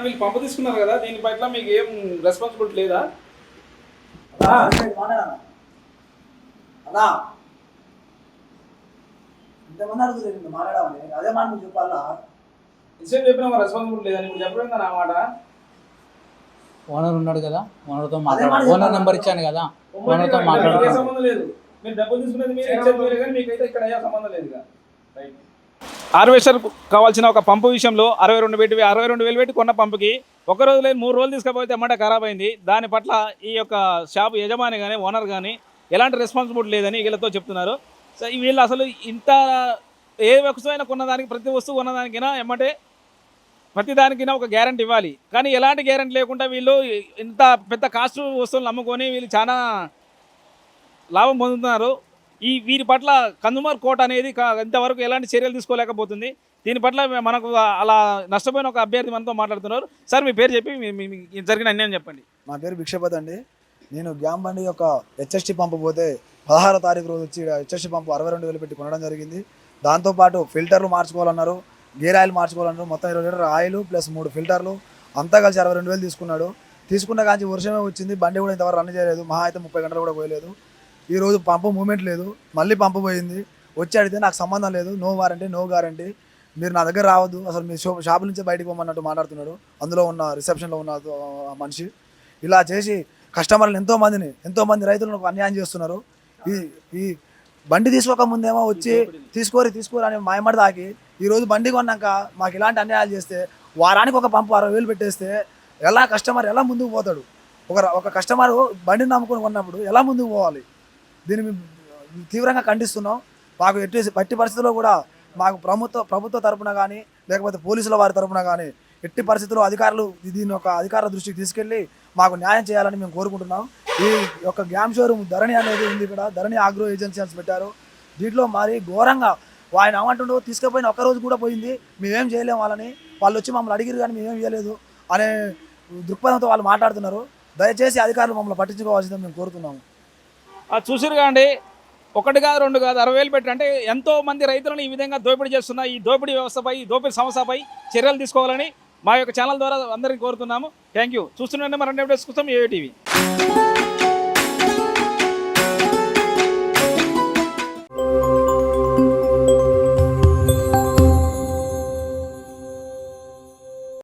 వీళ్ళు పంపు తీసుకున్నారు కదా, దీని పట్ల మీకు ఏం రెస్పాన్సిబిలిటీ లేదా? అన్నా ఇంతమంది అడుగుతుంది మాట్లాడమని, అదే మాట నువ్వు చెప్పాలా? ఇన్సెంట్ చెప్పినా రెస్పాన్సిబిలిటీ లేదని ఇప్పుడు చెప్పలేదు నా మాట. ఓనర్ ఉన్నాడు కదా, ఓనర్తో మాట్లాడాలి. ఓనర్ నెంబర్ ఇచ్చాను కదా, ఓనర్తో ఏ మాట్లాడాలి. సంబంధం లేదు. మీరు డబ్బులు తీసుకునేది మీరు, ఇచ్చేది మీరే, కానీ మీకైతే ఇక్కడ అయ్యే సంబంధం లేదు. హార్వెస్టర్ కావాల్సిన ఒక పంపు విషయంలో 62,000 పెట్టి కొన్న పంపుకి ఒక రోజు లేదు 3 రోజులు తీసుకపోతే అన్నమాట ఖరాబ్ అయింది. దాని పట్ల ఈ యొక్క షాపు యజమాని కానీ ఓనర్ కానీ ఎలాంటి రెస్పాన్సిబిలిటీ లేదని వీళ్ళతో చెప్తున్నారు. సో వీళ్ళు అసలు ఇంత ఏ వస్తువైనా కొన్నదానికి, ప్రతి వస్తువు కొన్నదానికైనా ఎమ్మటే ప్రతి దానికైనా ఒక గ్యారెంటీ ఇవ్వాలి. కానీ ఎలాంటి గ్యారెంటీ లేకుండా వీళ్ళు ఇంత పెద్ద కాస్ట్ వస్తువులను అమ్ముకొని వీళ్ళు చాలా లాభం పొందుతున్నారు. వీరి పట్ల కన్జ్యూమర్ కోర్ట్ అనేది ఇంతవరకు ఎలాంటి చర్యలు తీసుకోలేకపోతుంది. దీని పట్ల మనకు అలా నష్టపోయిన ఒక అభ్యర్థి మనతో మాట్లాడుతున్నారు. సార్ మీ పేరు చెప్పి జరిగిన అన్యాయం చెప్పండి. నా పేరు భిక్షపతి అండి. నేను గ్యామ్ బండి యొక్క హెచ్ఎస్టీ పంపు పోతే 16వ తారీఖు రోజు వచ్చి హెచ్ఎస్టీ పంపు 62,000 పెట్టి కొనడం జరిగింది. దాంతోపాటు ఫిల్టర్లు మార్చుకోవాలన్నారు, గేర్ ఆయిల్ మార్చుకోవాలన్నారు. మొత్తం 20 లీటర్ ఆయిల్ ప్లస్ 3 ఫిల్టర్లు అంతా కలిసి 62,000 తీసుకున్నాడు. తీసుకున్న కాంచి వర్షమే వచ్చింది, బండి కూడా ఇంతవరకు రన్ చేయలేదు. మహా అయితే 30 గంటలు కూడా పోయలేదు. ఈరోజు పంపు మూమెంట్ లేదు, మళ్ళీ పంపు పోయింది. వచ్చి అడిగితే నాకు సంబంధం లేదు, నో వారంటీ నో గ్యారంటీ, మీరు నా దగ్గర రావద్దు, అసలు మీ షాపు నుంచే బయటకు పోమన్నట్టు మాట్లాడుతున్నాడు. అందులో ఉన్న రిసెప్షన్లో ఉన్న మనిషి ఇలా చేసి కస్టమర్లు ఎంతోమంది రైతులను అన్యాయం చేస్తున్నారు. ఈ బండి తీసుకోక ముందేమో వచ్చి తీసుకోరు అని మాయమడి తాకి ఈరోజు బండి కొన్నాక మాకు ఇలాంటి అన్యాయాలు చేస్తే, వారానికి ఒక పంపు 60,000 పెట్టేస్తే ఎలా కస్టమర్ ఎలా ముందుకు పోతాడు? ఒక కస్టమర్ బండిని నమ్ముకొని కొన్నప్పుడు ఎలా ముందుకు పోవాలి? దీన్ని తీవ్రంగా ఖండిస్తున్నాం. మాకు ఎట్టి పరిస్థితుల్లో కూడా మాకు ప్రభుత్వ తరపున కానీ లేకపోతే పోలీసుల వారి తరపున కానీ ఎట్టి పరిస్థితుల్లో దీని యొక్క అధికారుల దృష్టికి తీసుకెళ్ళి మాకు న్యాయం చేయాలని మేము కోరుకుంటున్నాం. ఈ యొక్క గ్యామ్ షోరూమ్ ధరణి అనేది ఉంది, ఇక్కడ ధరణి ఆగ్రో ఏజెన్సీ అని పెట్టారు. దీంట్లో మరి ఘోరంగా ఆయన ఏమంటుండో తీసుకుపోయిన ఒక్క రోజు కూడా పోయింది, మేమేం చేయలేము వాళ్ళని, వాళ్ళు వచ్చి మమ్మల్ని అడిగిరు కానీ మేమేం చేయలేదు అనే దృక్పథంతో వాళ్ళు మాట్లాడుతున్నారు. దయచేసి అధికారులు మమ్మల్ని పట్టించుకోవాల్సిందని మేము కోరుతున్నాము. చూసిరు కాండి, 1 కాదు 2 కాదు 60,000 పెట్టి అంటే ఎంతో మంది రైతులను ఈ విధంగా దోపిడీ చేస్తున్న ఈ దోపిడీ వ్యవస్థపై, ఈ దోపిడీ సమస్యపై చర్యలు తీసుకోవాలని మా యొక్క ఛానల్ ద్వారా అందరికీ కోరుతున్నాము. Thank you. చూస్తుండే మరిన్ని అప్డేట్స్ కోసం ఏవీ టీవీ.